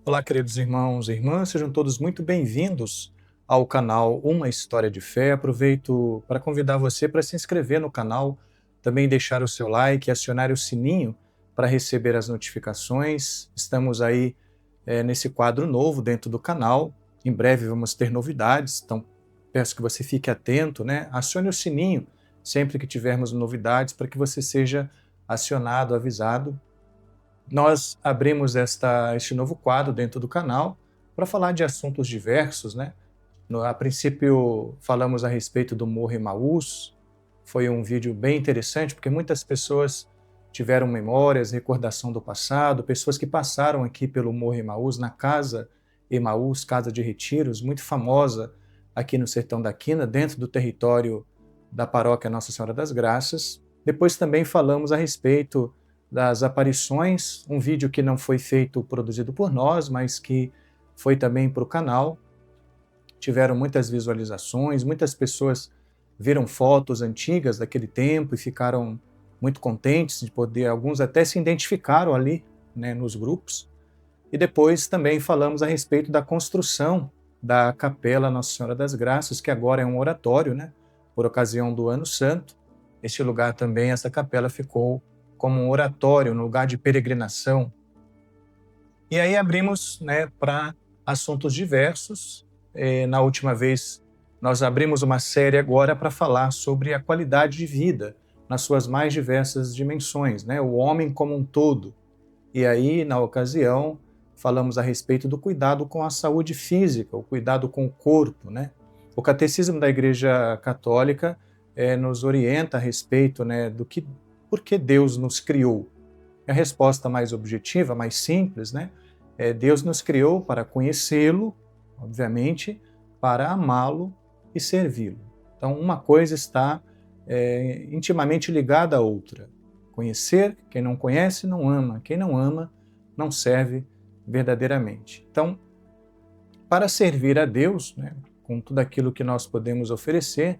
Olá, queridos irmãos e irmãs, sejam todos muito bem-vindos ao canal Uma História de Fé. Aproveito para convidar você para se inscrever no canal, também deixar o seu like e acionar o sininho para receber as notificações. Estamos aí nesse quadro novo dentro do canal. Em breve vamos ter novidades, então peço que você fique atento, né? Acione o sininho sempre que tivermos novidades para que você seja acionado, avisado. Nós abrimos este novo quadro dentro do canal para falar de assuntos diversos, né? A princípio, falamos a respeito do Morro Emaús. Foi um vídeo bem interessante, porque muitas pessoas tiveram memórias, recordação do passado, pessoas que passaram aqui pelo Morro Emaús, na Casa Emaús, Casa de Retiros, muito famosa aqui no Sertão da Quina, dentro do território da paróquia Nossa Senhora das Graças. Depois também falamos a respeito das aparições, um vídeo que não foi produzido por nós, mas que foi também para o canal. Tiveram muitas visualizações, muitas pessoas viram fotos antigas daquele tempo e ficaram muito contentes de poder, alguns até se identificaram ali, né, nos grupos. E depois também falamos a respeito da construção da Capela Nossa Senhora das Graças, que agora é um oratório, né, por ocasião do Ano Santo. Este lugar também, essa capela ficou como um oratório, um lugar de peregrinação. E aí abrimos, né, para assuntos diversos. Na última vez, nós abrimos uma série agora para falar sobre a qualidade de vida nas suas mais diversas dimensões, né, o homem como um todo. E aí, na ocasião, falamos a respeito do cuidado com a saúde física, o cuidado com o corpo, né? O Catecismo da Igreja Católica nos orienta a respeito, né, por que Deus nos criou. A resposta mais objetiva, mais simples, né? Deus nos criou para conhecê-lo, obviamente, para amá-lo e servi-lo. Então, uma coisa está intimamente ligada à outra. Conhecer, quem não conhece, não ama. Quem não ama, não serve verdadeiramente. Então, para servir a Deus, né, com tudo aquilo que nós podemos oferecer,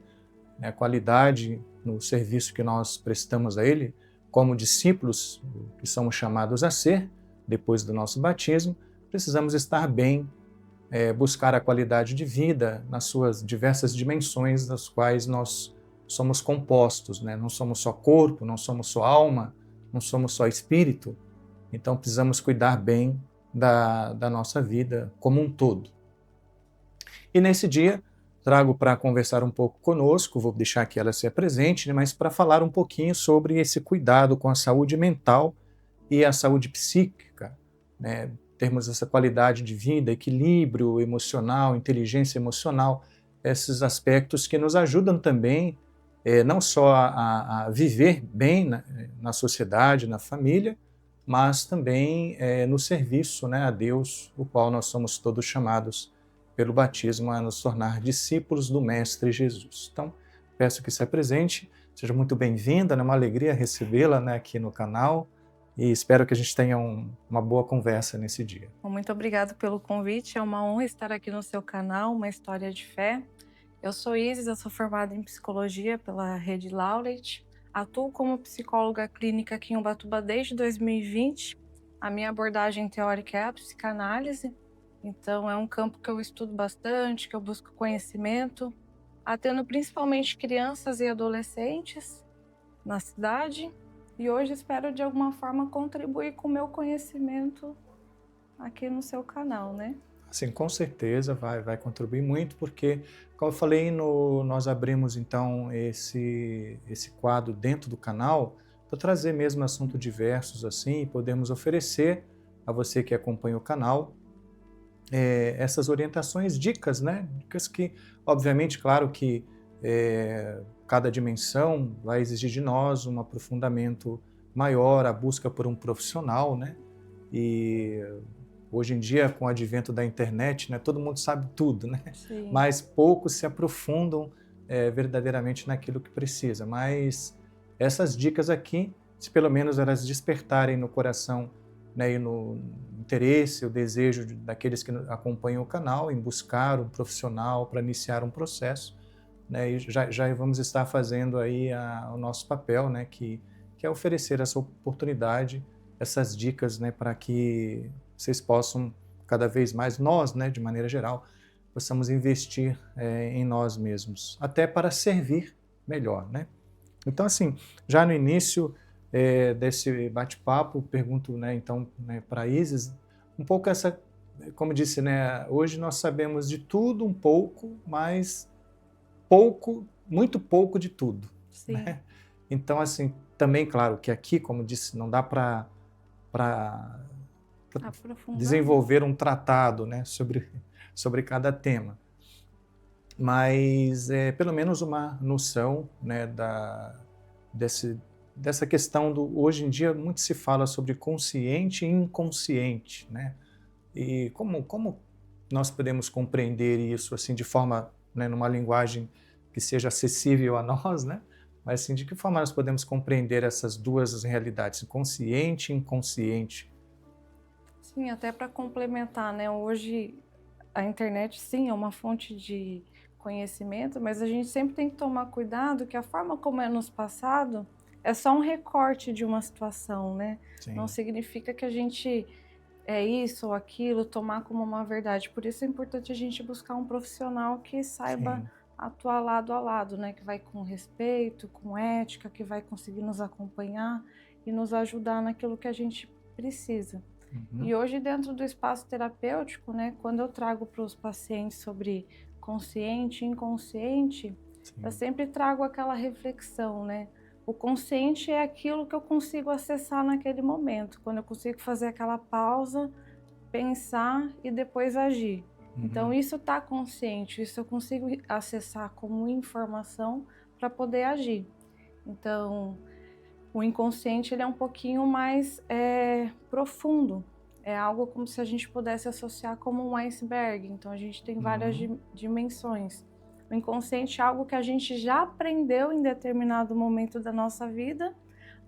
né, a qualidade no serviço que nós prestamos a Ele, como discípulos que somos chamados a ser, depois do nosso batismo, precisamos estar bem, buscar a qualidade de vida nas suas diversas dimensões das quais nós somos compostos, né? Não somos só corpo, não somos só alma, não somos só espírito. Então precisamos cuidar bem da nossa vida como um todo. E nesse dia, trago para conversar um pouco conosco, vou deixar que ela se apresente, né, mas para falar um pouquinho sobre esse cuidado com a saúde mental e a saúde psíquica, né, termos essa qualidade de vida, equilíbrio emocional, inteligência emocional, esses aspectos que nos ajudam também não só a viver bem na sociedade, na família, mas também no serviço, né, a Deus, o qual nós somos todos chamados pelo batismo a nos tornar discípulos do Mestre Jesus. Então, peço que se apresente, seja muito bem-vinda, é uma alegria recebê-la, né, aqui no canal, e espero que a gente tenha uma boa conversa nesse dia. Muito obrigada pelo convite, é uma honra estar aqui no seu canal, Uma História de Fé. Eu sou Isis, eu sou formada em Psicologia pela Rede Laureate, atuo como psicóloga clínica aqui em Ubatuba desde 2020. A minha abordagem teórica é a psicanálise, então é um campo que eu estudo bastante, que eu busco conhecimento, atendo principalmente crianças e adolescentes na cidade, e hoje espero de alguma forma contribuir com o meu conhecimento aqui no seu canal, né? Sim, com certeza vai contribuir muito, porque, como eu falei, nós abrimos então esse quadro dentro do canal para trazer mesmo assuntos diversos assim, e podemos oferecer a você que acompanha o canal essas orientações, dicas, né? Dicas que, obviamente, claro que cada dimensão vai exigir de nós um aprofundamento maior, a busca por um profissional, né? E hoje em dia, com o advento da internet, né, todo mundo sabe tudo, né? Sim. Mas poucos se aprofundam verdadeiramente naquilo que precisa. Mas essas dicas aqui, se pelo menos elas despertarem no coração, né, e no interesse, o desejo daqueles que acompanham o canal em buscar um profissional para iniciar um processo, né, e já vamos estar fazendo aí o nosso papel, né, que é oferecer essa oportunidade essas dicas, né, para que vocês possam cada vez mais, nós, né, de maneira geral, possamos investir em nós mesmos, até para servir melhor, né? Então, assim, já no início desse bate-papo, pergunto, né, então, né, para a Isis, um pouco essa, como disse, né, hoje nós sabemos de tudo um pouco, mas pouco, muito pouco de tudo, Sim, né? Então, assim, também, claro, que aqui, como disse, não dá para aprofundar, né? desenvolver um tratado, né, sobre cada tema, mas pelo menos uma noção, né, desse, dessa questão do hoje em dia muito se fala sobre consciente e inconsciente, né? E como nós podemos compreender isso assim de forma, né, numa linguagem que seja acessível a nós, né? Mas assim, de que forma nós podemos compreender essas duas realidades, consciente e inconsciente? Sim, até para complementar, né? Hoje a internet, sim, é uma fonte de conhecimento, mas a gente sempre tem que tomar cuidado que a forma como é nos passado é só um recorte de uma situação, né? Não Sim, significa que a gente é isso ou aquilo, tomar como uma verdade. Por isso é importante a gente buscar um profissional que saiba sim. atuar lado a lado, né? Que vai com respeito, com ética, que vai conseguir nos acompanhar e nos ajudar naquilo que a gente precisa. Uhum, E hoje, dentro do espaço terapêutico, né, quando eu trago para os pacientes sobre consciente e inconsciente, eu sim. sempre trago aquela reflexão, né? O consciente é aquilo que eu consigo acessar naquele momento, quando eu consigo fazer aquela pausa, pensar e depois agir. Então, Uhum, isso está consciente, isso eu consigo acessar como informação para poder agir. Então, o inconsciente ele é um pouquinho mais profundo. É algo como se a gente pudesse associar como um iceberg. Então a gente tem várias uhum, dimensões. O inconsciente é algo que a gente já aprendeu em determinado momento da nossa vida,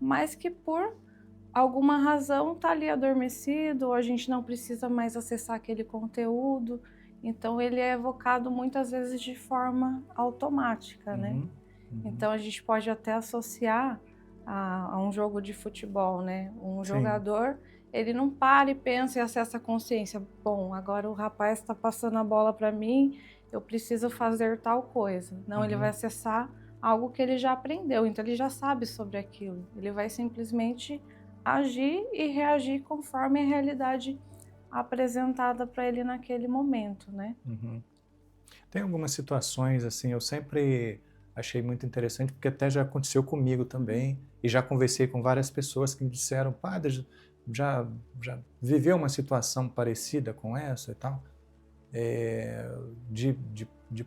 mas que por alguma razão está ali adormecido, ou a gente não precisa mais acessar aquele conteúdo. Então ele é evocado muitas vezes de forma automática, né? uhum, uhum. Então a gente pode até associar a um jogo de futebol, né? Um Sim. jogador, ele não para e pensa e acessa a consciência. Bom, agora o rapaz está passando a bola para mim, eu preciso fazer tal coisa. Não, ele vai Uhum, acessar algo que ele já aprendeu, então ele já sabe sobre aquilo. Ele vai simplesmente agir e reagir conforme a realidade apresentada para ele naquele momento, né? uhum. Tem algumas situações, assim, eu sempre achei muito interessante, porque até já aconteceu comigo também, e já conversei com várias pessoas que me disseram, padre, já, já viveu uma situação parecida com essa e tal?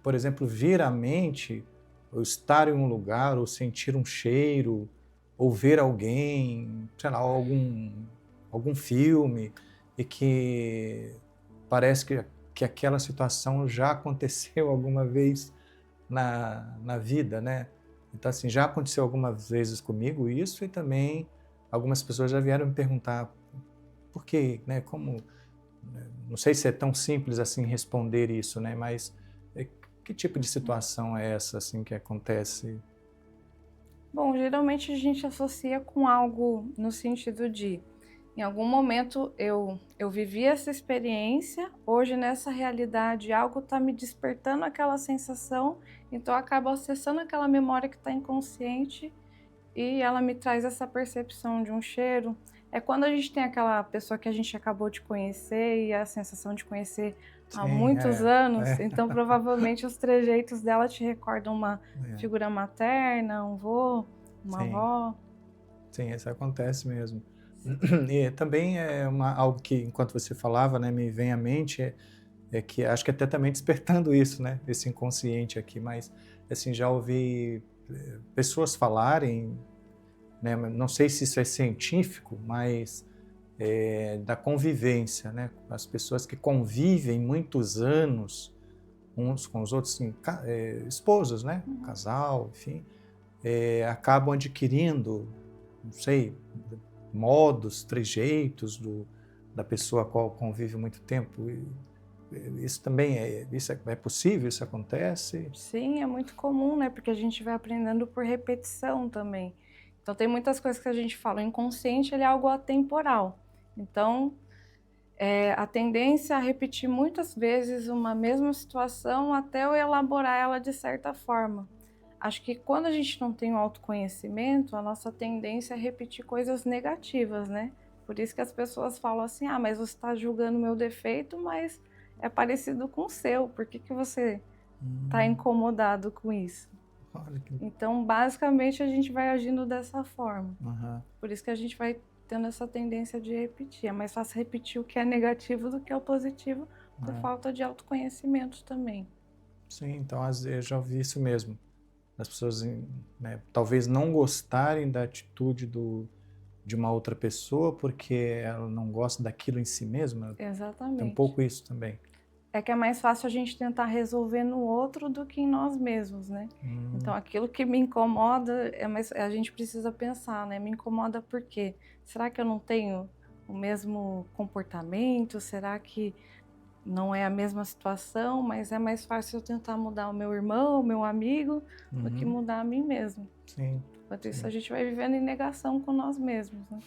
Por exemplo, vir à mente, ou estar em um lugar, ou sentir um cheiro, ou ver alguém, sei lá, algum filme, e que parece que aquela situação já aconteceu alguma vez na vida, né? Então, assim, já aconteceu algumas vezes comigo isso, e também algumas pessoas já vieram me perguntar por quê, né? Como, não sei se é tão simples assim responder isso, né? Mas é, que tipo de situação é essa assim que acontece? Bom, geralmente a gente associa com algo no sentido de, em algum momento eu vivi essa experiência, hoje nessa realidade algo está me despertando aquela sensação, então eu acabo acessando aquela memória que está inconsciente e ela me traz essa percepção de um cheiro. É quando a gente tem aquela pessoa que a gente acabou de conhecer e a sensação de conhecer há Sim, muitos é, anos, é, então provavelmente os trejeitos dela te recordam uma é, figura materna, um vô, uma sim, avó. sim, isso acontece mesmo. E também é algo que, enquanto você falava, né, me vem à mente é que acho que até também despertando isso, né, esse inconsciente aqui, mas assim já ouvi pessoas falarem, né, não sei se isso é científico, mas da convivência, né, as pessoas que convivem muitos anos uns com os outros, assim, esposos, né, Uhum. casal, enfim, acabam adquirindo, não sei, modos, trejeitos da pessoa a qual convive muito tempo. Isso também é possível, isso acontece? Sim, é muito comum, né? Porque a gente vai aprendendo por repetição também. Então tem muitas coisas que a gente fala, o inconsciente ele é algo atemporal. Então, a tendência a repetir muitas vezes uma mesma situação até eu elaborar ela de certa forma. Acho que quando a gente não tem o autoconhecimento, a nossa tendência é repetir coisas negativas, né? Por isso que as pessoas falam assim: ah, mas você está julgando o meu defeito, mas é parecido com o seu, por que que você está Hum, incomodado com isso? olha que... Então, basicamente, a gente vai agindo dessa forma. Aham. Por isso que a gente vai tendo essa tendência de repetir. É mais fácil repetir o que é negativo do que o positivo, por É. falta de autoconhecimento também. Sim, então eu já ouvi isso mesmo. As pessoas, né, talvez não gostarem da atitude de uma outra pessoa porque ela não gosta daquilo em si mesma. Tem um Exatamente. pouco isso também. É que é mais fácil a gente tentar resolver no outro do que em nós mesmos, né? Então, Hum, aquilo que me incomoda, a gente precisa pensar, né? Me incomoda por quê? Será que eu não tenho o mesmo comportamento? Será que não é a mesma situação, mas é mais fácil eu tentar mudar o meu irmão, o meu amigo, do que uhum, mudar a mim mesmo. sim, Enquanto isso, a sim. gente vai vivendo em negação com nós mesmos, né?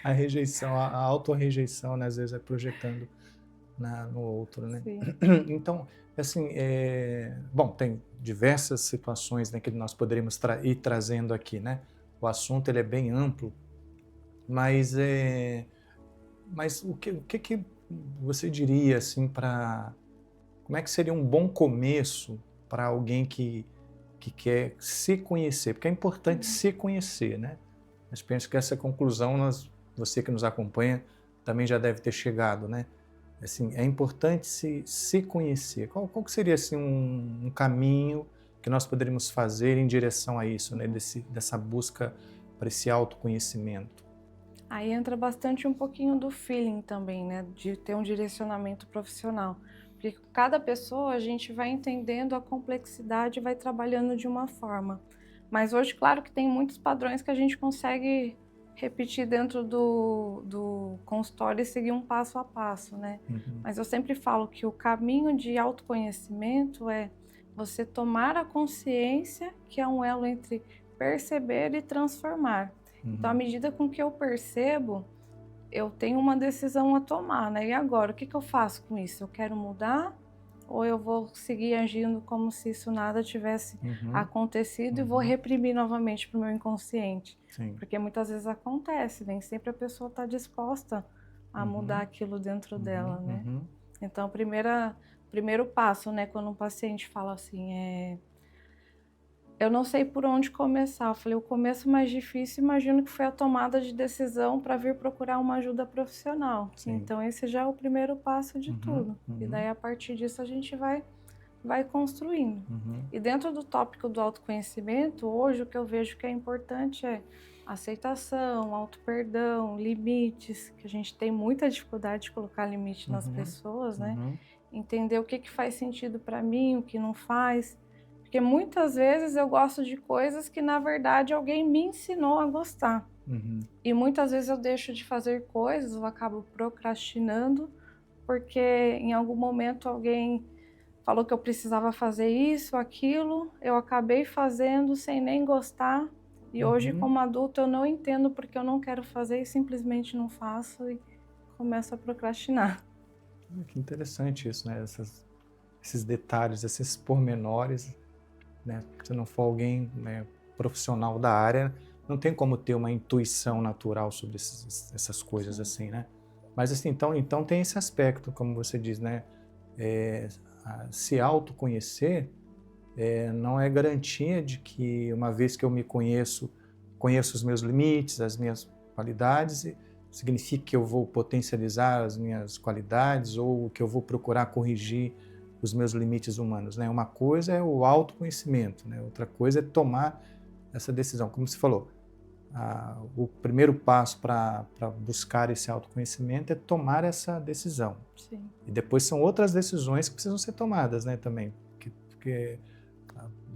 A rejeição, a autorrejeição, né, às vezes é projetando no outro, né? Sim. Então, assim, bom, tem diversas situações, né, que nós poderíamos ir trazendo aqui, né? O assunto ele é bem amplo, mas mas o que você diria assim para como é que seria um bom começo para alguém que quer se conhecer? Porque é importante Hum. se conhecer, né? Mas penso que essa conclusão você que nos acompanha também já deve ter chegado, né? Assim, é importante se conhecer. Qual que seria assim um caminho que nós poderíamos fazer em direção a isso, né? Dessa busca para esse autoconhecimento? Aí entra bastante um pouquinho do feeling também, né? De ter um direcionamento profissional. Porque cada pessoa a gente vai entendendo a complexidade e vai trabalhando de uma forma. Mas hoje, claro que tem muitos padrões que a gente consegue repetir dentro do consultório e seguir um passo a passo, né? Uhum, Mas eu sempre falo que o caminho de autoconhecimento é você tomar a consciência, que é um elo entre perceber e transformar. Então, à uhum, medida com que eu percebo, eu tenho uma decisão a tomar, né? E agora, o que que eu faço com isso? Eu quero mudar ou eu vou seguir agindo como se isso nada tivesse uhum, acontecido e vou uhum, reprimir novamente para o meu inconsciente? sim. Porque muitas vezes acontece, nem sempre a pessoa está disposta a mudar Uhum, aquilo dentro uhum, dela, né? uhum, Então, primeiro passo, né, quando um paciente fala assim, eu não sei por onde começar. Eu falei: "O começo mais difícil, imagino que foi a tomada de decisão para vir procurar uma ajuda profissional". sim. Então esse já é o primeiro passo de Uhum, tudo. E uhum, daí a partir disso a gente vai construindo. uhum, E dentro do tópico do autoconhecimento, hoje o que eu vejo que é importante é aceitação, autoperdão, limites, que a gente tem muita dificuldade de colocar limite nas uhum, pessoas, né? uhum, Entender o que que faz sentido para mim, o que não faz. Porque muitas vezes eu gosto de coisas que na verdade alguém me ensinou a gostar. uhum, E muitas vezes eu deixo de fazer coisas, eu acabo procrastinando, porque em algum momento alguém falou que eu precisava fazer isso, aquilo, eu acabei fazendo sem nem gostar. E hoje, uhum. como adulta, eu não entendo porque eu não quero fazer e simplesmente não faço e começo a procrastinar. Que interessante isso, né? Esses detalhes, esses pormenores, né? Se não for alguém, né, profissional da área, não tem como ter uma intuição natural sobre essas coisas Sim. assim, né? Mas assim, então tem esse aspecto, como você diz, né? É, se autoconhecer não é garantia de que uma vez que eu me conheço os meus limites, as minhas qualidades, significa que eu vou potencializar as minhas qualidades ou que eu vou procurar corrigir os meus limites humanos, né? Uma coisa é o autoconhecimento, né? Outra coisa é tomar essa decisão. Como você falou, o primeiro passo para buscar esse autoconhecimento é tomar essa decisão. Sim. E depois são outras decisões que precisam ser tomadas, né, também. Porque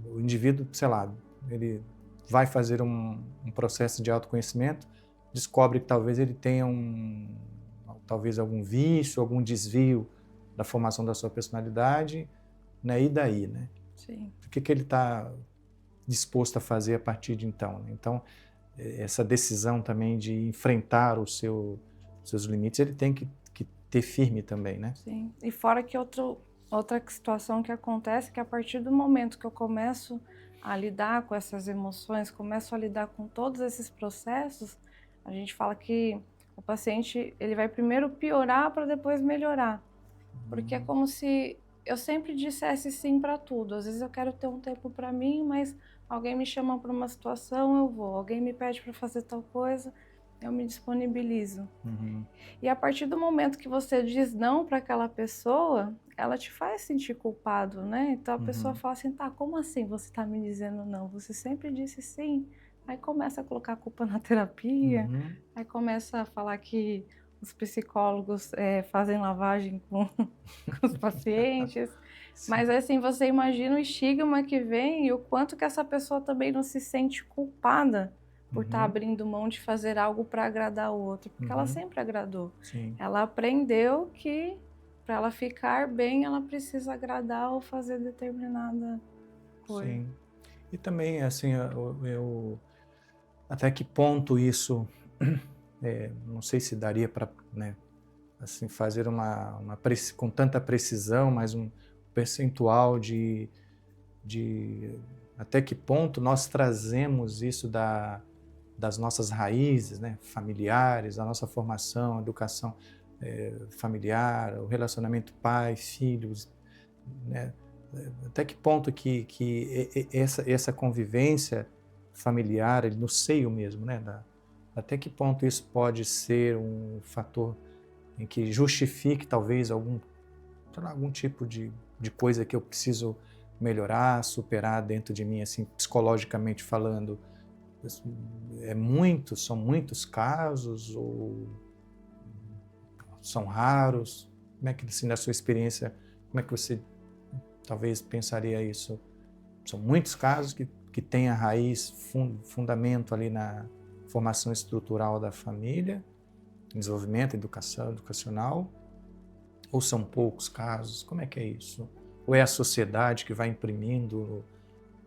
o indivíduo, sei lá, ele vai fazer um processo de autoconhecimento, descobre que talvez ele tenha talvez algum vício, algum desvio da formação da sua personalidade, né? E daí, né? Sim. O que ele está disposto a fazer a partir de então, né? Então, essa decisão também de enfrentar seus limites, ele tem que ter firme também, né? Sim. E fora que outra situação que acontece é que a partir do momento que eu começo a lidar com essas emoções, começo a lidar com todos esses processos, a gente fala que o paciente ele vai primeiro piorar para depois melhorar. Porque é como se eu sempre dissesse sim para tudo. Às vezes eu quero ter um tempo para mim, mas alguém me chama para uma situação, eu vou. Alguém me pede para fazer tal coisa, eu me disponibilizo. Uhum. E a partir do momento que você diz não para aquela pessoa, ela te faz sentir culpado, né? Então a pessoa Uhum. fala assim, tá, como assim você está me dizendo não? Você sempre disse sim. Aí começa a colocar a culpa na terapia, Uhum. aí começa a falar que os psicólogos fazem lavagem com, com os pacientes. Mas Sim. assim, você imagina o estigma que vem e o quanto que essa pessoa também não se sente culpada por estar Uhum. abrindo mão de fazer algo para agradar o outro, porque ela Uhum. sempre agradou. Sim. Ela aprendeu que para ela ficar bem, ela precisa agradar ou fazer determinada coisa. Sim. E também, assim, até que ponto isso, não sei se daria para, né, assim, fazer com tanta precisão, mas um percentual de até que ponto nós trazemos isso das nossas raízes, né, familiares, a nossa formação, a educação familiar, o relacionamento pai, filhos, né, até que ponto que essa convivência familiar, no seio mesmo, né, até que ponto isso pode ser um fator em que justifique talvez algum tipo de coisa que eu preciso melhorar, superar dentro de mim, assim, psicologicamente falando. São muitos casos ou são raros? Como é que, assim, na sua experiência, como é que você talvez pensaria isso? São muitos casos que têm a raiz, fundamento ali na formação estrutural da família, desenvolvimento, educacional, ou são poucos casos? Como é que é isso? Ou é a sociedade que vai imprimindo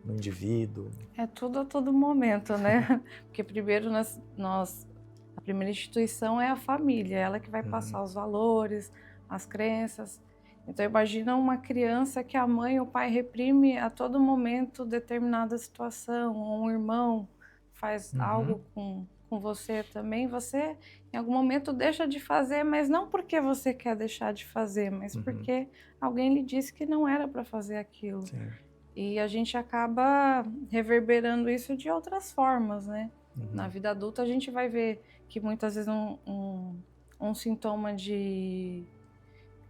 no indivíduo? É tudo a todo momento, né? Porque primeiro a primeira instituição é a família, ela que vai passar os valores, as crenças. Então imagina uma criança que a mãe ou o pai reprime a todo momento determinada situação, ou um irmão faz Uhum. algo com você também, você em algum momento deixa de fazer, mas não porque você quer deixar de fazer, mas Uhum. porque alguém lhe disse que não era para fazer aquilo. Sim. E a gente acaba reverberando isso de outras formas, né? Na Uhum. vida adulta a gente vai ver que muitas vezes um sintoma de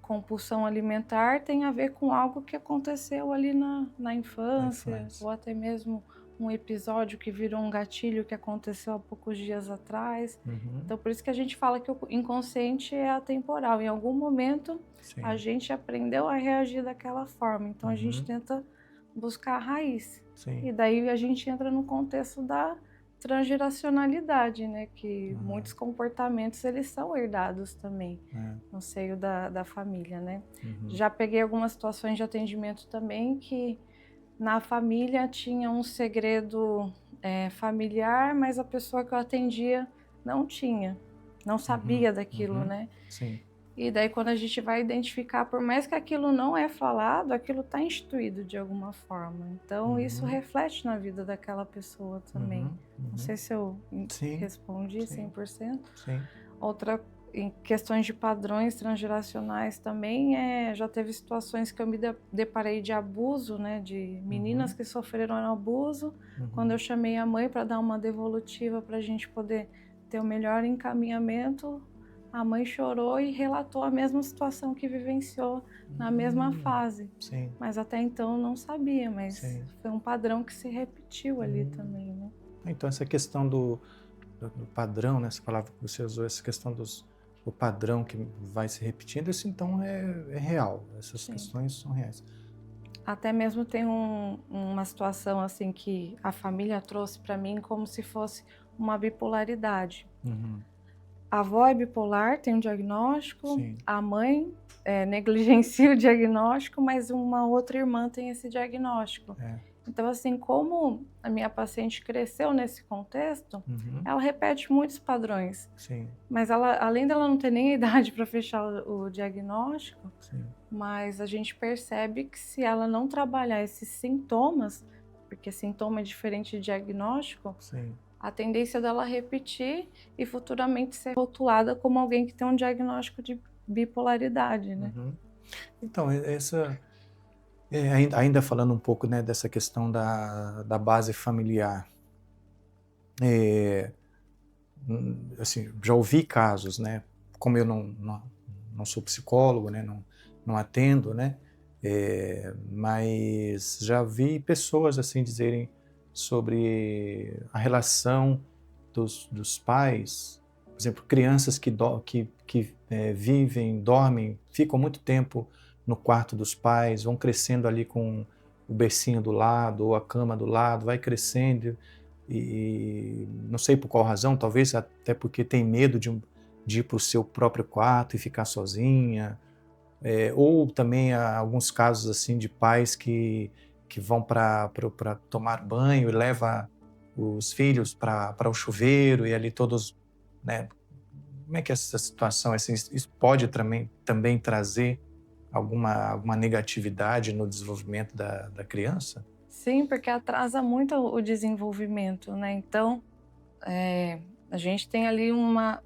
compulsão alimentar tem a ver com algo que aconteceu ali na A infância, infância. ou até mesmo um episódio que virou um gatilho que aconteceu há poucos dias atrás. Uhum. Então, por isso que a gente fala que o inconsciente é atemporal. Em algum momento, a Sim. gente aprendeu a reagir daquela forma. Então, a gente Uhum. tenta buscar a raiz. Sim. E daí a gente entra no contexto da transgeracionalidade, né? Que Uhum. muitos comportamentos eles são herdados também É. no seio da família, né? Uhum. Já peguei algumas situações de atendimento também que na família tinha um segredo familiar, mas a pessoa que eu atendia não tinha, não Uhum. sabia daquilo, Uhum. né? Sim. E daí quando a gente vai identificar, por mais que aquilo não é falado, aquilo está instituído de alguma forma. Então isso Uhum. reflete na vida daquela pessoa também. Uhum. Não Uhum. sei se eu Sim. respondi Sim. 100%. Sim. Outra, em questões de padrões transgeracionais também, já teve situações que eu me deparei de abuso, né, de meninas Uhum. que sofreram abuso. Quando eu Uhum. chamei a mãe para dar uma devolutiva para a gente poder ter o melhor encaminhamento, a mãe chorou e relatou a mesma situação que vivenciou na mesma fase. Sim. Mas até então eu não sabia, mas Sim. foi um padrão que se repetiu ali Hum. também, né? Então, essa questão do padrão, né, essa palavra que você usou, essa questão do padrão que vai se repetindo, isso então é real. Essas Sim. questões são reais. Até mesmo tem uma situação assim que a família trouxe para mim como se fosse uma bipolaridade. Uhum. A avó é bipolar, tem um diagnóstico, Sim. a mãe negligencia o diagnóstico, mas uma outra irmã tem esse diagnóstico. É. Então, assim, como a minha paciente cresceu nesse contexto, Uhum. ela repete muitos padrões. Sim, Mas ela, além dela não ter nem a idade para fechar o diagnóstico, sim, mas a gente percebe que se ela não trabalhar esses sintomas, porque sintoma é diferente de diagnóstico, sim. a tendência dela repetir e futuramente ser rotulada como alguém que tem um diagnóstico de bipolaridade, né? Uhum. Então, essa, ainda falando um pouco, né, dessa questão da base familiar, é, assim, já ouvi casos, né, como eu não sou psicólogo, né, não atendo, né, mas já vi pessoas assim dizerem sobre a relação dos pais, por exemplo, crianças que vivem, dormem, ficam muito tempo no quarto dos pais, vão crescendo ali com o bercinho do lado ou a cama do lado, vai crescendo e não sei por qual razão, talvez até porque tem medo de ir para o seu próprio quarto e ficar sozinha, ou também há alguns casos assim de pais que vão para tomar banho e leva os filhos para o chuveiro e ali todos, né? Como é que é essa situação, assim, isso pode também trazer alguma negatividade no desenvolvimento da criança? Sim, porque atrasa muito o desenvolvimento, né? Então, a gente tem ali uma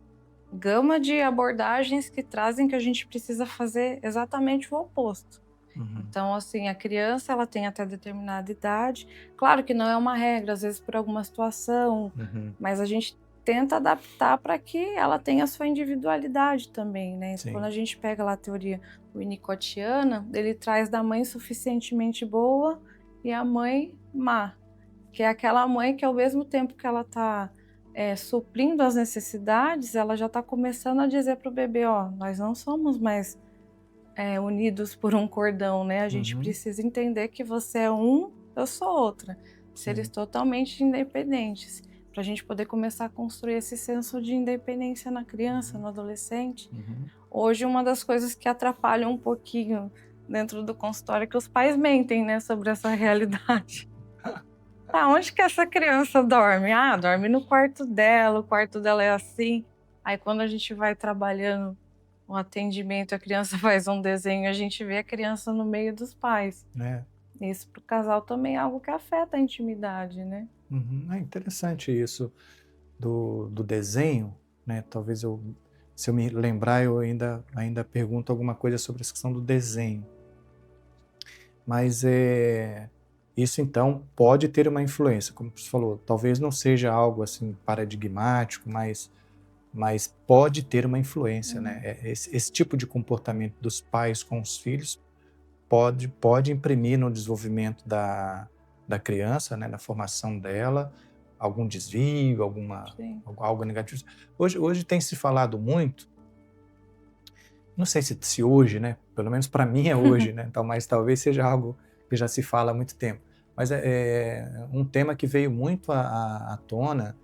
gama de abordagens que trazem que a gente precisa fazer exatamente o oposto. Uhum, Então, assim, a criança ela tem até determinada idade, claro que não é uma regra, às vezes por alguma situação, uhum, mas a gente tenta adaptar para que ela tenha a sua individualidade também, né. Quando sim. a gente pega lá a teoria winnicottiana, ele traz da mãe suficientemente boa e a mãe má, que é aquela mãe que ao mesmo tempo que ela está suprindo as necessidades, ela já está começando a dizer para o bebê: "Ó, nós não somos mais unidos por um cordão, né, a gente Uhum, precisa entender que você é um, eu sou outra, seres sim. totalmente independentes, para a gente poder começar a construir esse senso de independência na criança, Uhum, no adolescente. uhum. Hoje uma das coisas que atrapalha um pouquinho dentro do consultório é que os pais mentem, né, sobre essa realidade. "Ah, onde que essa criança dorme?". "Ah, dorme no quarto dela, o quarto dela é assim". Aí quando a gente vai trabalhando o atendimento, a criança faz um desenho, a gente vê a criança no meio dos pais. É. Isso para o casal também é algo que afeta a intimidade, né. Uhum. É interessante isso do desenho, né? Talvez se eu me lembrar, eu ainda pergunto alguma coisa sobre essa questão do desenho. Mas isso então pode ter uma influência, como você falou, talvez não seja algo assim paradigmático, mas pode ter uma influência, né? Hum. Esse tipo de comportamento dos pais com os filhos pode imprimir no desenvolvimento da criança, né, na formação dela, algum desvio, Sim. algo negativo. Hoje tem se falado muito, não sei se hoje, né, pelo menos para mim é hoje, né, então, mas talvez seja algo que já se fala há muito tempo, mas é um tema que veio muito à tona,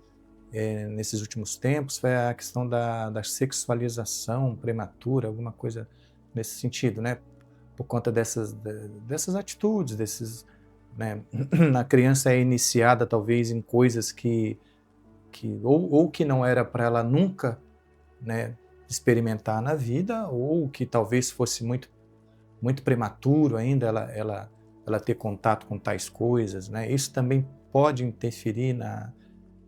nesses últimos tempos, foi a questão da sexualização prematura, alguma coisa nesse sentido, né, por conta dessas atitudes, né, a criança é iniciada talvez em coisas ou que não era para ela nunca, né, experimentar na vida, ou que talvez fosse muito prematuro ainda ela ter contato com tais coisas, né? Isso também pode interferir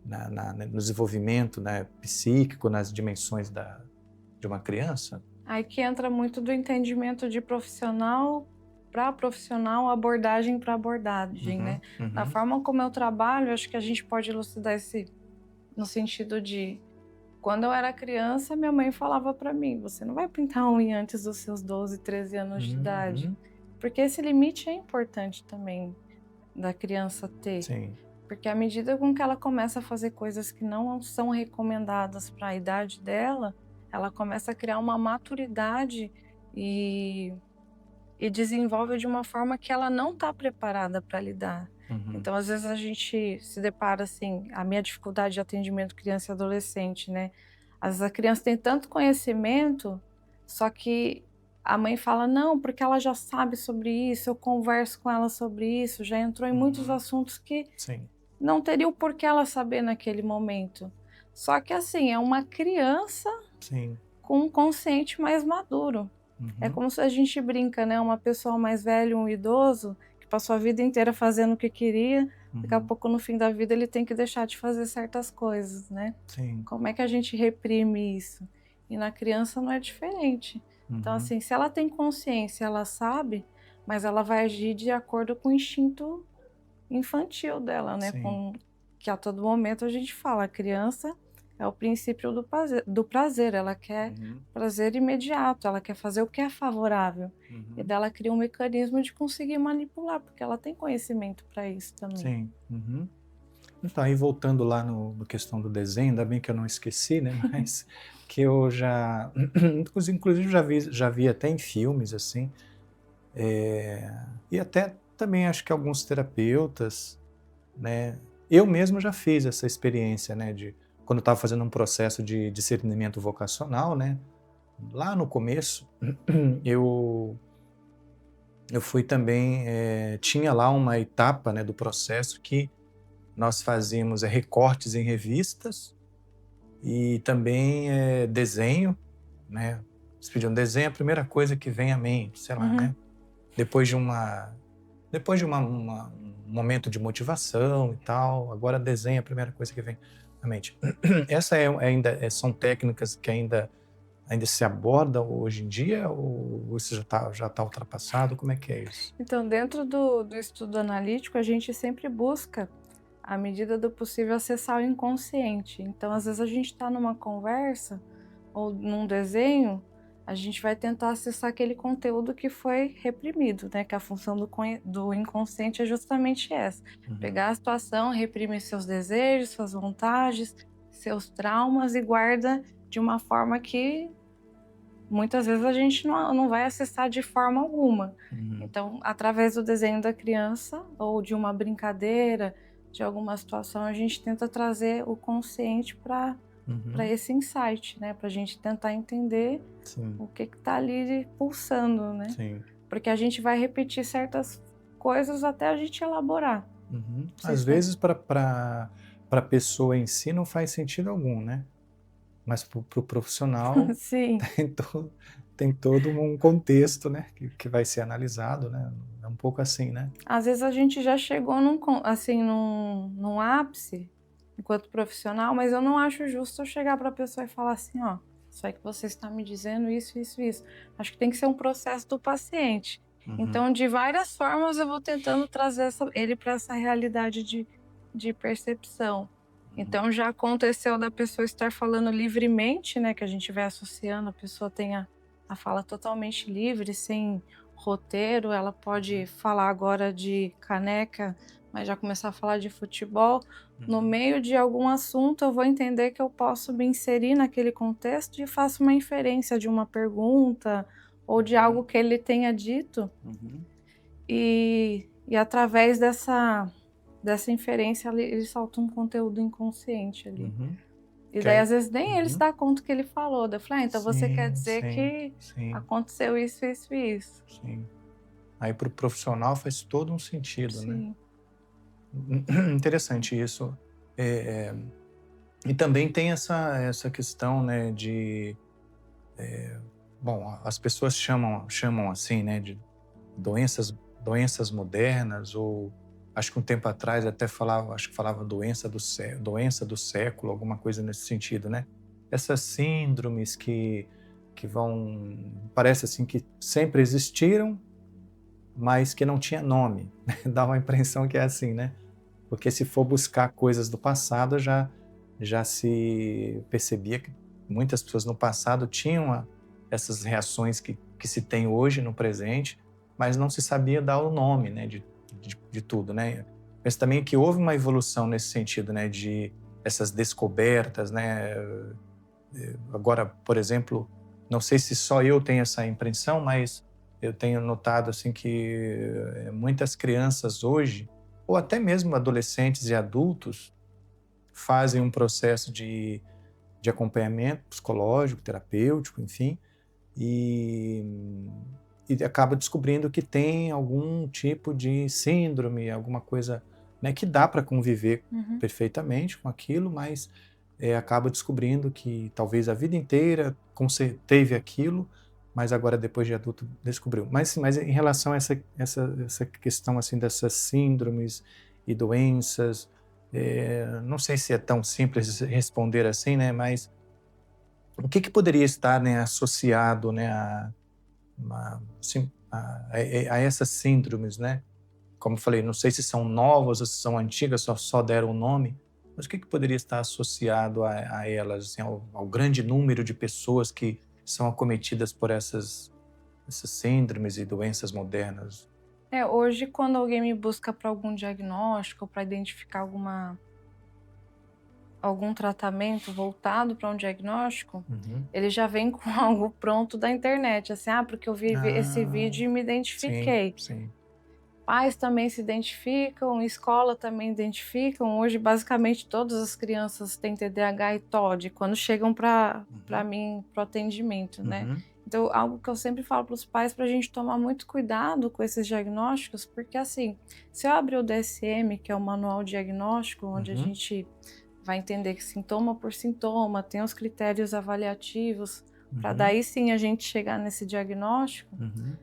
no desenvolvimento, né, psíquico, nas dimensões de uma criança? Aí que entra muito do entendimento de profissional para profissional, abordagem para abordagem, né. Uhum, Da uhum, forma como eu trabalho, acho que a gente pode elucidar esse no sentido de quando eu era criança, minha mãe falava para mim: "Você não vai pintar a unha antes dos seus 12, 13 anos de idade", uhum, porque esse limite é importante também da criança ter, sim, porque à medida com que ela começa a fazer coisas que não são recomendadas para a idade dela, ela começa a criar uma maturidade e e desenvolve de uma forma que ela não está preparada para lidar. uhum, Então, às vezes, a gente se depara, assim, a minha dificuldade de atendimento criança e adolescente, né. Às vezes a criança tem tanto conhecimento, só que a mãe fala: "Não, porque ela já sabe sobre isso, eu converso com ela sobre isso", já entrou em muitos Uhum. assuntos que Sim, não teria o porquê ela saber naquele momento. Só que, assim, é uma criança sim. com um consciente mais maduro. É Uhum, como se a gente brinca, né, uma pessoa mais velha, um idoso, que passou a vida inteira fazendo o que queria, daqui a uhum. pouco no fim da vida ele tem que deixar de fazer certas coisas, né. Sim. Como é que a gente reprime isso? E na criança não é diferente. Então, Uhum. assim, se ela tem consciência, ela sabe, mas ela vai agir de acordo com o instinto infantil dela, né, Sim. com que a todo momento a gente fala, a criança é o princípio do prazer, ela quer Uhum, prazer imediato, ela quer fazer o que é favorável. E uhum. daí ela cria um mecanismo de conseguir manipular, porque ela tem conhecimento para isso também. Sim. Uhum. Então, aí voltando lá no questão do desenho, ainda bem que eu não esqueci, né, mas que eu já inclusive já vi até em filmes, assim, e até também acho que alguns terapeutas, né, eu mesmo já fiz essa experiência, né, de quando eu estava fazendo um processo de discernimento vocacional, né, lá no começo, eu eu fui também, tinha lá uma etapa, né, do processo que nós fazíamos, recortes em revistas e também, desenho, né. Eles pediam: "Desenha a primeira coisa que vem à mente", sei lá, Uhum. né. Depois de uma um momento de motivação e tal, agora desenha a primeira coisa que vem à mente. Essa ainda são técnicas que ainda se abordam hoje em dia ou isso já tá ultrapassado? Como é que é isso? Então, dentro do estudo analítico, a gente sempre busca, à medida do possível, acessar o inconsciente. Então, às vezes, a gente está numa conversa ou num desenho, a gente vai tentar acessar aquele conteúdo que foi reprimido, né? Que a função do inconsciente é justamente essa: Uhum, pegar a situação, reprime seus desejos, suas vontades, seus traumas e guarda de uma forma que muitas vezes a gente não vai acessar de forma alguma. uhum, Então, através do desenho da criança ou de uma brincadeira, de alguma situação, a gente tenta trazer o consciente para uhum, esse insight, né, para a gente tentar entender sim, o que está ali pulsando, né. sim. Porque a gente vai repetir certas coisas até a gente elaborar. Uhum. Não sei Às se foi vezes para a pessoa em si não faz sentido algum, né, mas para o profissional sim. tem tem todo um contexto, né, que vai ser analisado, né, é um pouco assim, né. Às vezes a gente já chegou assim, num ápice, enquanto profissional, mas eu não acho justo eu chegar para a pessoa e falar assim: "Ó, isso aí que você está me dizendo, isso, isso, isso". Acho que tem que ser um processo do paciente. Uhum, Então, de várias formas, eu vou tentando trazer ele para essa realidade de percepção. uhum, Então, já aconteceu da pessoa estar falando livremente, né, que a gente vai associando, a pessoa tem a fala totalmente livre, sem roteiro, ela pode uhum, falar agora de caneca, mas já começar a falar de futebol. No uhum, meio de algum assunto, eu vou entender que eu posso me inserir naquele contexto e faço uma inferência de uma pergunta ou de algo uhum, que ele tenha dito, uhum. e através dessa inferência ele solta um conteúdo inconsciente ali. Uhum. E Que daí, aí às vezes, nem ele se uhum. dá conta o que ele falou. Daí eu falei: "Ah, então você quer Sim, dizer sim, que sim, aconteceu isso, isso e isso". sim. Aí para o profissional faz todo um sentido, né. Sim. Interessante isso. Eh, e também tem essa questão, né, de, bom, as pessoas chamam assim, né, de doenças modernas ou acho que um tempo atrás até falava doença do século, alguma coisa nesse sentido, né. Essas síndromes que vão parece assim que sempre existiram, mas que não tinha nome, dá uma impressão que é assim, né. Porque se for buscar coisas do passado já se percebia que muitas pessoas no passado tinham essas reações que se tem hoje no presente, mas não se sabia dar o nome, né, de tudo, né. Mas também que houve uma evolução nesse sentido, né, de essas descobertas, né. Agora, por exemplo, não sei se só eu tenho essa impressão, mas eu tenho notado, assim, que, muitas crianças hoje, ou até mesmo adolescentes e adultos, fazem um processo de acompanhamento psicológico, terapêutico, enfim, e, e acaba descobrindo que tem algum tipo de síndrome, alguma coisa, né, que dá para conviver Uhum. perfeitamente com aquilo, mas acaba descobrindo que talvez a vida inteira teve aquilo, mas agora depois de adulto descobriu. Mas em relação a essa questão assim dessas síndromes e doenças, não sei se é tão simples responder assim, né? Mas o que poderia estar, né, associado, né, a essas síndromes, né? Como eu falei, não sei se são novas ou se são antigas, só deram o nome, mas o que poderia estar associado a elas, assim, ao grande número de pessoas que são acometidas por essas síndromes e doenças modernas? Hoje quando alguém me busca para algum diagnóstico, para identificar algum tratamento voltado para um diagnóstico, Uhum. ele já vem com algo pronto da internet, assim: "Ah, porque eu vi esse Ah, vídeo e me sim, identifiquei". sim. Pais também se identificam, escola também identificam. Hoje, basicamente, todas as crianças têm TDAH e TOD quando chegam para Uhum, mim, para o atendimento, né. uhum, Então, algo que eu sempre falo para os pais, para a gente tomar muito cuidado com esses diagnósticos, porque, assim, se eu abrir o DSM, que é o Manual Diagnóstico, onde a uhum, gente vai entender que sintoma por sintoma, tem os critérios avaliativos, para uhum, daí sim a gente chegar nesse diagnóstico, uhum,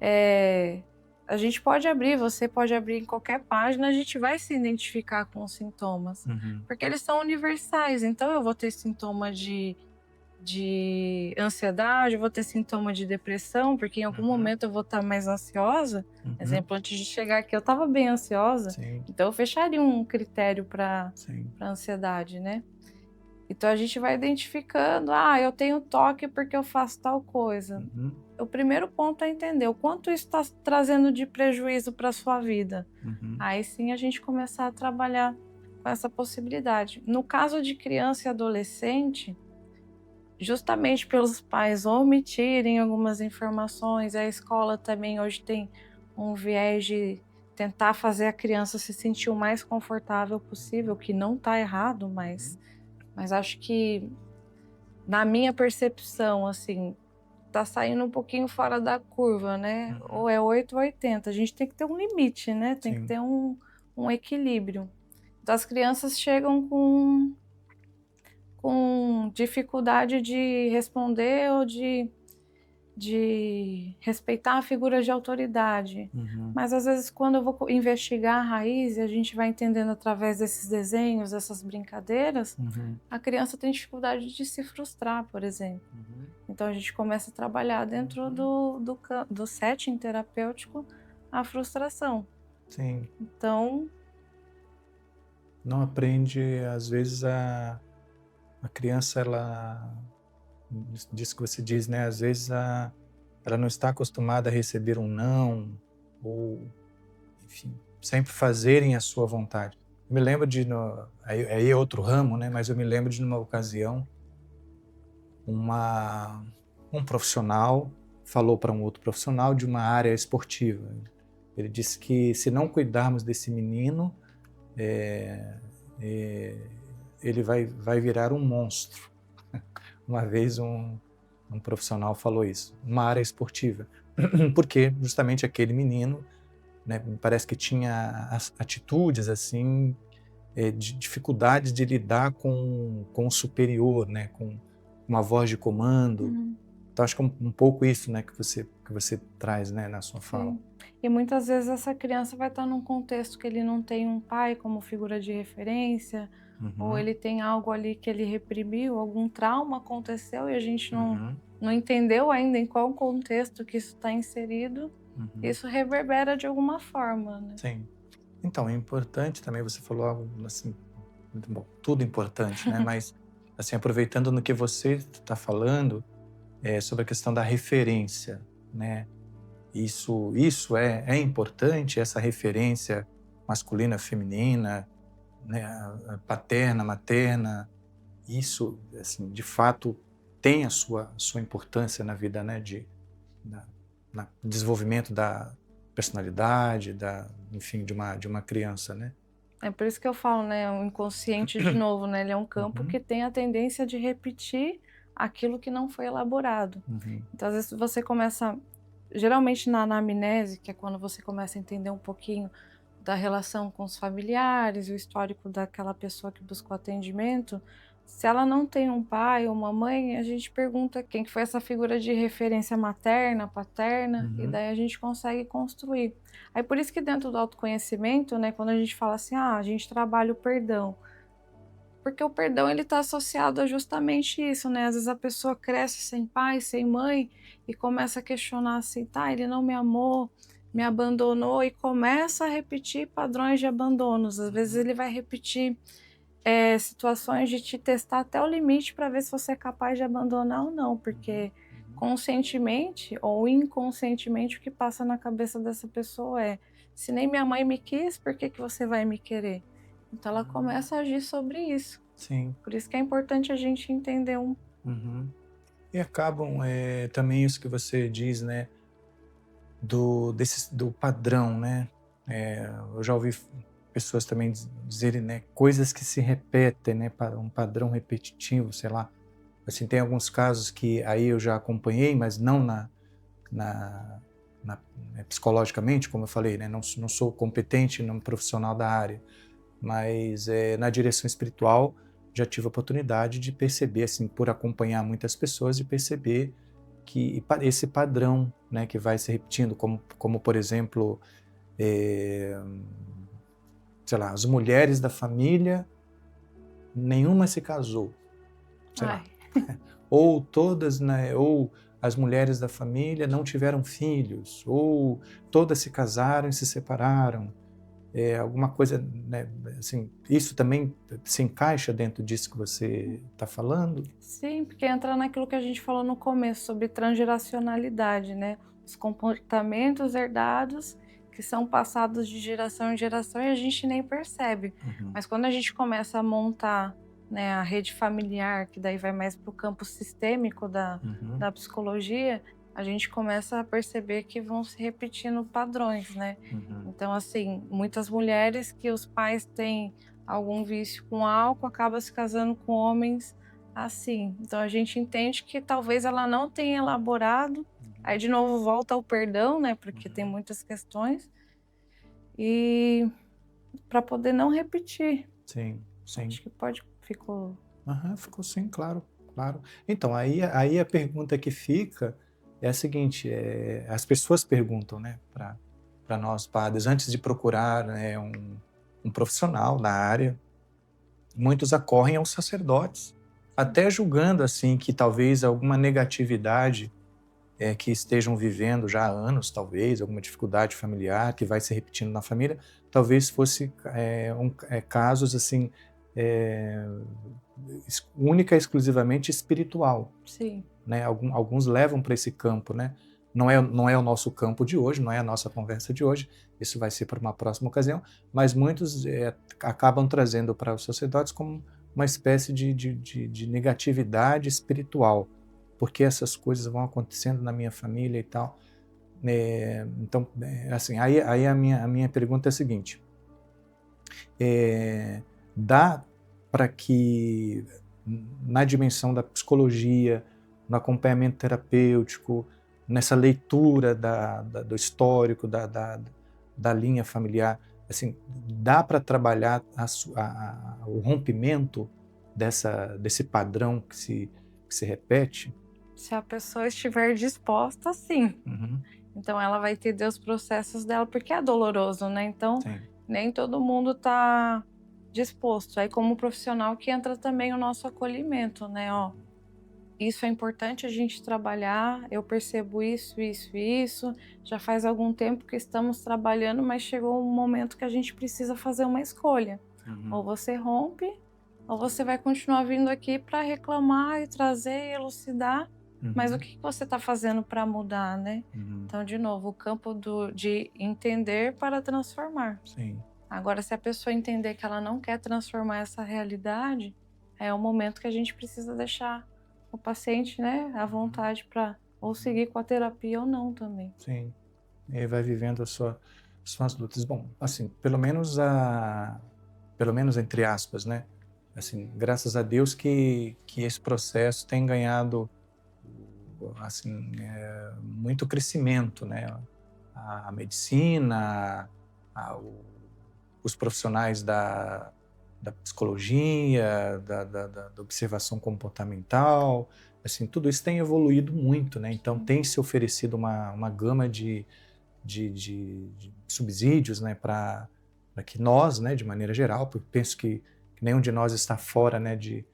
eh, a gente pode abrir, você pode abrir em qualquer página, a gente vai se identificar com os sintomas, uhum, porque eles são universais. Então eu vou ter sintoma de ansiedade, eu vou ter sintoma de depressão, porque em algum uhum, momento eu vou estar mais ansiosa. uhum. Exemplo, antes de chegar aqui eu estava bem ansiosa, Sim, então eu fecharia um critério para sim. ansiedade, né. Então a gente vai identificando: "Ah, eu tenho toque porque eu faço tal coisa". Uhum, O primeiro ponto é entender o quanto isso está trazendo de prejuízo para sua vida. uhum, Aí sim a gente começar a trabalhar com essa possibilidade. No caso de criança e adolescente, justamente pelos pais omitirem algumas informações, a escola também hoje tem um viés de tentar fazer a criança se sentir o mais confortável possível, que não está errado, uhum, mas acho que, na minha percepção, assim, tá saindo um pouquinho fora da curva, né, uhum. ou é 8 ou 80, a gente tem que ter um limite, né, tem que Sim. ter um equilíbrio. Então as crianças chegam com dificuldade de responder ou de respeitar a figura de autoridade. Uhum, Mas às vezes quando eu vou investigar a raiz e a gente vai entendendo através desses desenhos, essas brincadeiras, uhum, a criança tem dificuldade de se frustrar, por exemplo. uhum, Então a gente começa a trabalhar dentro uhum. do setting terapêutico a frustração. Sim. Então, Não aprende, às vezes, a criança, ela, disso que você diz, né? Às vezes ela não está acostumada a receber um não, ou, enfim, sempre fazerem a sua vontade. Eu me lembro de, aí é outro ramo, né? Mas eu me lembro de, numa ocasião, uma, um profissional falou para um outro profissional de uma área esportiva. Ele disse que se não cuidarmos desse menino, é, é, ele vai virar um monstro. Uma vez um profissional falou isso, uma área esportiva, porque justamente aquele menino, né, parece que tinha atitudes assim, de dificuldades de lidar com o superior, né, com uma voz de comando. uhum, Então acho que é um pouco isso, né, que você traz, né, na sua fala. sim. E muitas vezes essa criança vai estar num contexto que ele não tem um pai como figura de referência, ou Uhum, ele tem algo ali que ele reprimiu, algum trauma aconteceu e a gente uhum, não entendeu ainda em qual contexto que isso está inserido, uhum. isso reverbera de alguma forma, né. Sim. Então, é importante também, você falou algo assim, muito bom, tudo importante, né? Mas, assim, aproveitando no que você está falando, sobre a questão da referência, né? Isso é importante, essa referência masculina, feminina, né? A paterna, materna, isso, assim, de fato tem a sua importância na vida, né? Na, na desenvolvimento da personalidade, enfim, de uma criança, né? É por isso que eu falo, né, o inconsciente de novo, né, ele é um campo Uhum, que tem a tendência de repetir aquilo que não foi elaborado. Uhum. Então, às vezes, você começa, geralmente na anamnese, que é quando você começa a entender um pouquinho da relação com os familiares, o histórico daquela pessoa que buscou atendimento, se ela não tem um pai ou uma mãe, a gente pergunta quem que foi essa figura de referência materna, paterna, e Uhum. daí a gente consegue construir. Aí por isso que dentro do autoconhecimento, né, quando a gente fala assim, a gente trabalha o perdão, porque o perdão ele está associado a justamente isso, né? Às vezes a pessoa cresce sem pai, sem mãe e começa a questionar assim, tá, ele não me amou, me abandonou e começa a repetir padrões de abandonos. Às vezes ele vai repetir situações de te testar até o limite para ver se você é capaz de abandonar ou não, Uhum. porque Uhum. conscientemente ou inconscientemente o que passa na cabeça dessa pessoa é: se nem minha mãe me quis, por que que você vai me querer? Então ela Uhum. começa a agir sobre isso. Sim. Por isso que é importante a gente entender um. Uhum. E acabam, também isso que você diz, né, do padrão, né? Eu já ouvi pessoas também dizerem, né, coisas que se repetem, né, um padrão repetitivo, sei lá. Assim, tem alguns casos que aí eu já acompanhei, mas não na, psicologicamente, como eu falei, né, não sou competente, não profissional da área, mas na direção espiritual já tive a oportunidade de perceber, assim, por acompanhar muitas pessoas, de perceber que esse padrão, né, que vai se repetindo, como por exemplo, eh, sei lá, as mulheres da família, nenhuma se casou, sei lá, Ai, ou todas, né, ou as mulheres da família não tiveram filhos, ou todas se casaram e se separaram. Alguma coisa, né, assim, isso também se encaixa dentro disso que você está falando? sim, porque entra naquilo que a gente falou no começo sobre transgeracionalidade, né? Os comportamentos herdados que são passados de geração em geração e a gente nem percebe. Uhum. Mas quando a gente começa a montar, né, a rede familiar, que daí vai mais para o campo sistêmico Uhum. da psicologia, a gente começa a perceber que vão se repetindo padrões, né? Uhum. Então, assim, muitas mulheres que os pais têm algum vício com álcool acabam se casando com homens assim. Então a gente entende que talvez ela não tenha elaborado, aí Uhum. de novo volta ao perdão, né, porque tem Uhum. muitas questões, e para poder não repetir. Sim, sim. Acho que pode ficou Aham, ficou sim, claro, claro. Então, aí a pergunta que fica é a seguinte, as pessoas perguntam, né, para nós padres, antes de procurar, né, um profissional da área, muitos acorrem aos sacerdotes, até julgando, assim, que talvez alguma negatividade, que estejam vivendo já há anos, talvez, alguma dificuldade familiar que vai se repetindo na família, talvez fosse, casos, assim, eh única e exclusivamente espiritual, sim. né? Alguns levam para esse campo, né? Não é o nosso campo de hoje, não é a nossa conversa de hoje, isso vai ser para uma próxima ocasião, mas muitos acabam trazendo para os sacerdotes como uma espécie de negatividade espiritual, porque essas coisas vão acontecendo na minha família e tal. Então, assim, aí a minha pergunta é a seguinte: dá para que, na dimensão da psicologia, no acompanhamento terapêutico, nessa leitura do histórico, da linha familiar, assim, dá para trabalhar o rompimento desse padrão que se repete? Se a pessoa estiver disposta, sim. Uhum. Então ela vai entender os processos dela, porque é doloroso, né, então Sim. nem todo mundo tá disposto. Aí como profissional que entra também o nosso acolhimento, né, ó, isso é importante a gente trabalhar, eu percebo isso, isso e isso, já faz algum tempo que estamos trabalhando, mas chegou um momento que a gente precisa fazer uma escolha. Ou Uhum. você rompe, ou você vai continuar vindo aqui para reclamar e trazer e elucidar, mas o Uhum. que que você está fazendo para mudar, né? Uhum. Então, de novo, o campo de entender para transformar. Sim. Agora, se a pessoa entender que ela não quer transformar essa realidade, é o momento que a gente precisa deixar o paciente, né, à Uhum. vontade para ou Uhum. seguir com a terapia ou não também. Sim. E aí vai vivendo suas lutas. Bom, assim, pelo menos entre aspas, né? assim, graças a Deus que esse processo tem ganhado, assim, muito crescimento, né? A medicina, os profissionais da psicologia, da observação comportamental, assim, tudo isso tem evoluído muito, né? Então tem se oferecido uma gama de subsídios, né, para que nós, né, de maneira geral, porque penso que nenhum de nós está fora, né, de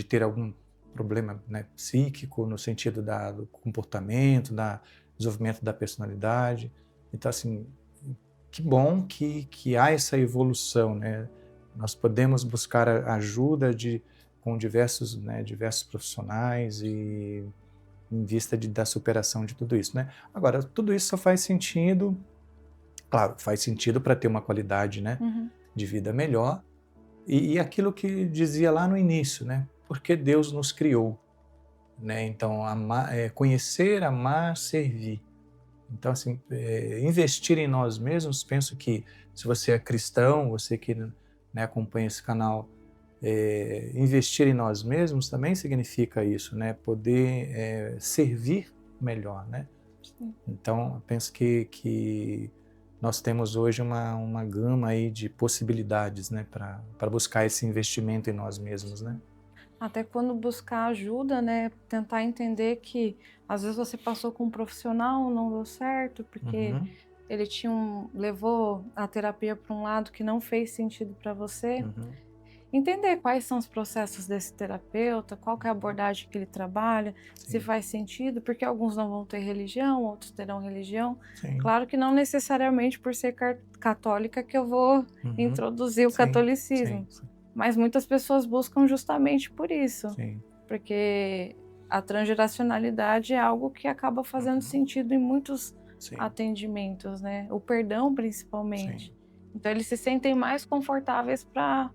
ter algum problema, né, psíquico, no sentido do comportamento, da desenvolvimento da personalidade. Então, assim, que bom que há essa evolução, né? Nós podemos buscar ajuda com diversos profissionais e em vista da superação de tudo isso, né? Agora, tudo isso só faz sentido, claro, faz sentido para ter uma qualidade, né, Uhum. de vida melhor, e aquilo que dizia lá no início, né? Porque Deus nos criou, né? Então, conhecer, amar, servir. Então, assim, investir em nós mesmos, penso que se você é cristão, você que, né, acompanha esse canal, investir em nós mesmos também significa isso, né? Poder servir melhor, né? Sim. Então, penso que nós temos hoje uma gama aí de possibilidades, né, para buscar esse investimento em nós mesmos, né? Até quando buscar ajuda, né, tentar entender que às vezes você passou com um profissional, não deu certo, porque Uhum, ele levou a terapia para um lado que não fez sentido para você. uhum, Entender quais são os processos desse terapeuta, qual que é a abordagem que ele trabalha, se sim, faz sentido, porque alguns não vão ter religião, outros terão religião. sim, Claro que não necessariamente por ser católica que eu vou uhum, introduzir o sim, sim, catolicismo, sim, mas muitas pessoas buscam justamente por isso, sim, porque a transgeracionalidade é algo que acaba fazendo uhum, sentido em muitos sim, atendimentos, né? O perdão, sim, principalmente. Então, eles se sentem mais confortáveis para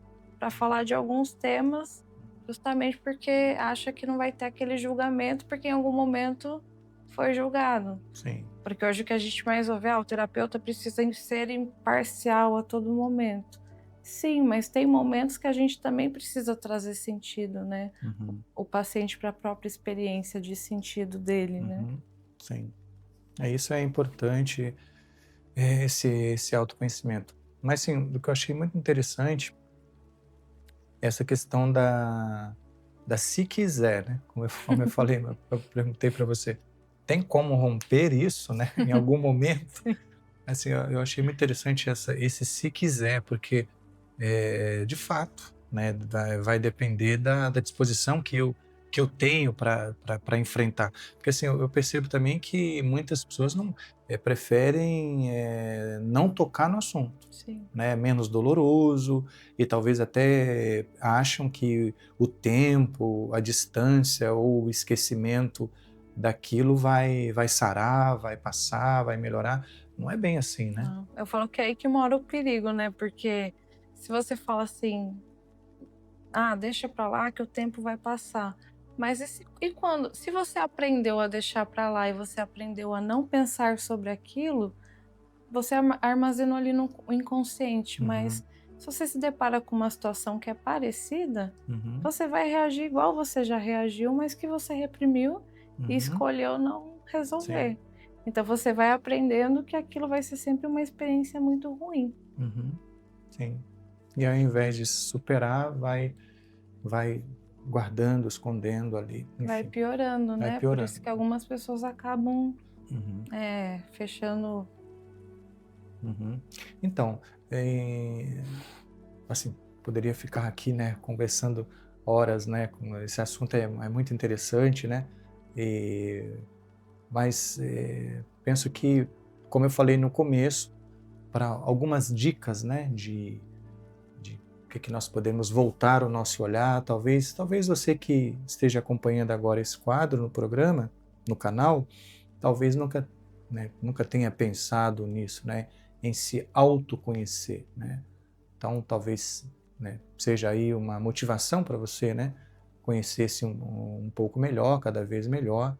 falar de alguns temas, justamente porque acha que não vai ter aquele julgamento, porque em algum momento foi julgado. sim, Porque hoje o que a gente mais ouve, o terapeuta precisa ser imparcial a todo momento. Sim, mas tem momentos que a gente também precisa trazer sentido, né? uhum, O paciente para a própria experiência de sentido dele, né? uhum, sim. Isso é importante, esse autoconhecimento. Mas, sim, o que eu achei muito interessante é essa questão da se quiser, né? Como eu falei, eu perguntei para você, tem como romper isso, né? Em algum momento? Sim. Assim, eu achei muito interessante esse se quiser, porque, de fato, né, vai depender da disposição que eu tenho para enfrentar. Porque, assim, eu percebo também que muitas pessoas não preferem não tocar no assunto, Sim. né? É menos doloroso e talvez até acham que o tempo, a distância ou o esquecimento daquilo vai sarar, vai passar, vai melhorar. Não é bem assim, né? Não, eu falo que é aí que mora o perigo, né, porque se você fala assim: "Ah, deixa pra lá que o tempo vai passar", mas se você aprendeu a deixar pra lá e você aprendeu a não pensar sobre aquilo, você armazenou ali no inconsciente, Uhum, mas se você se depara com uma situação que é parecida, uhum, você vai reagir igual você já reagiu, mas que você reprimiu e uhum, escolheu não sim, resolver. Então você vai aprendendo que aquilo vai ser sempre uma experiência muito ruim. uhum, sim. E ao invés de superar, vai guardando, escondendo ali, Vai enfim, piorando, vai né, por piorando. isso que algumas pessoas acabam, Uhum, fechando. uhum. Então, assim, poderia ficar aqui, né, conversando horas, né, com esse assunto é muito interessante, né, e, mas penso que, como eu falei no começo, para algumas dicas, né, de o que nós podemos voltar o nosso olhar, talvez você que esteja acompanhando agora esse quadro no programa, no canal, talvez nunca, né, nunca tenha pensado nisso, né, em se autoconhecer, né? Então, talvez, né, seja aí uma motivação para você, né, conhecer-se um pouco melhor, cada vez melhor.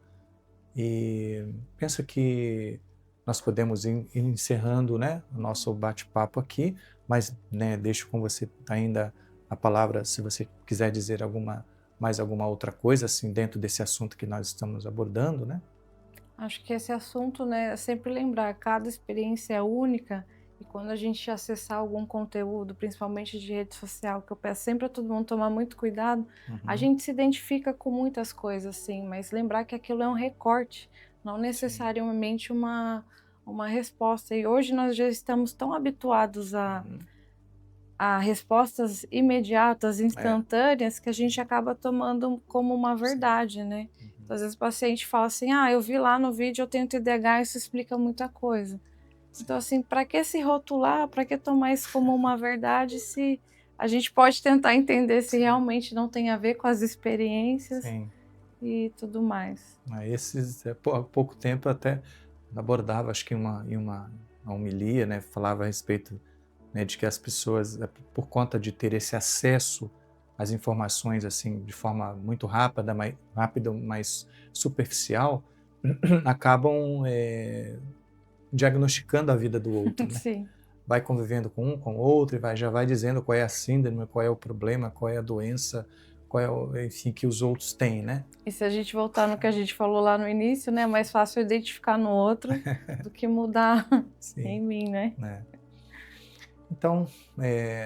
E penso que nós podemos ir encerrando, né, o nosso bate-papo aqui, mas, né, deixo com você ainda a palavra, se você quiser dizer mais alguma outra coisa, assim, dentro desse assunto que nós estamos abordando, né? Acho que esse assunto, né, é sempre lembrar, cada experiência é única e quando a gente acessar algum conteúdo, principalmente de rede social, que eu peço sempre a todo mundo tomar muito cuidado, a Uhum, gente se identifica com muitas coisas, sim, mas lembrar que aquilo é um recorte, não sim. necessariamente uma resposta. E hoje nós já estamos tão habituados Uhum, a respostas imediatas, é, instantâneas, que a gente acaba tomando como uma sim. verdade, né. Uhum, Então, às vezes o paciente fala assim: "Ah, eu vi lá no vídeo, eu tenho TDAH, isso explica muita coisa". Então, sim. assim, para que se rotular, para que tomar isso como uma verdade, se a gente pode tentar entender se Sim, realmente não tem a ver com as experiências sim. e tudo mais. Há pouco tempo eu até abordava, acho que uma homilia, né, falava a respeito, né, de que as pessoas, por conta de ter esse acesso às informações assim de forma muito rápida, mais superficial, acabam diagnosticando a vida do outro, né? Sim. Vai convivendo com um, com o outro, e já vai dizendo qual é a síndrome, qual é o problema, qual é a doença, qual é enfim, que os outros têm, né? E se a gente voltar no que a gente falou lá no início, né, é mais fácil identificar no outro do que mudar em Sim, mim, né. né? Então,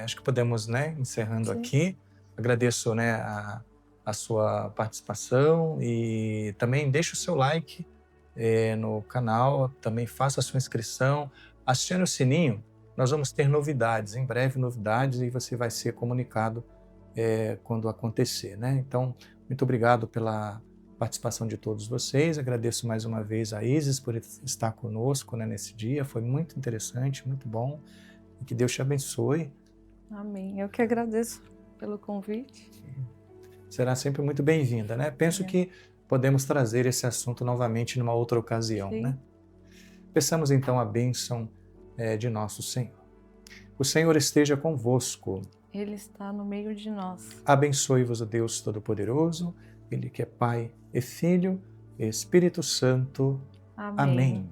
acho que podemos, né, encerrando Sim. aqui. Agradeço, né, a sua participação e também deixe o seu like no canal, também faça a sua inscrição, acione o sininho, nós vamos ter novidades, em breve novidades, e você vai ser comunicado quando acontecer, né? Então, muito obrigado pela participação de todos vocês, agradeço mais uma vez a Isis por estar conosco, né, nesse dia, foi muito interessante, muito bom, e que Deus te abençoe. Amém. Eu que agradeço pelo convite. Será sempre muito bem-vinda, né? Penso É. que podemos trazer esse assunto novamente numa outra ocasião, né? Sim, Peçamos então a bênção de nosso Senhor. O Senhor esteja convosco. Ele está no meio de nós. Abençoe-vos o Deus Todo-Poderoso, Ele que é Pai e Filho e Espírito Santo. Amém. Amém.